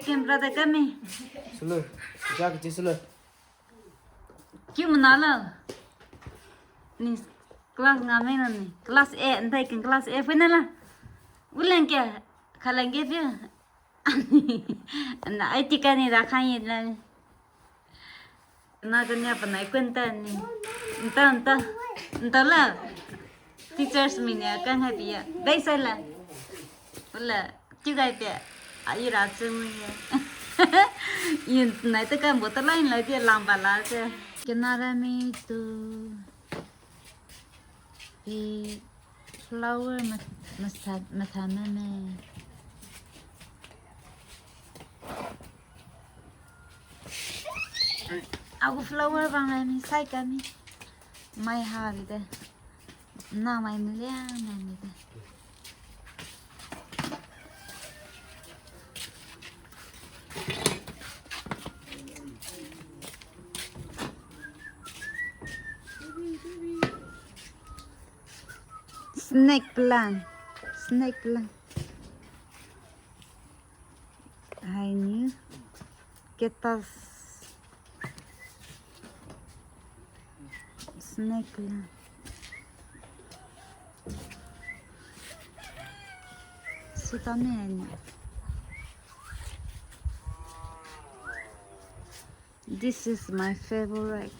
Kim brother kami. Sulu. Jak je sulu. Kim nala. Ni kelas ngamen ni. Kelas A entai kan kelas A finala. Ulang ke kalang ke dia. Na ai tika ni rakhan ye la. Na kanya panai kwenta ni. Entah lah. Teachers mini akan happy ya. Dai sala. Wala juga dia. Ayu rasa ni. Yun nai tu kan botol lain lah dia lamba lah je. Kenara mi tu. Flower mathana में aku flower bang ni sai kami mai ha gitu na mai milia na gitu snake plant ini kita snake plant this is my favorite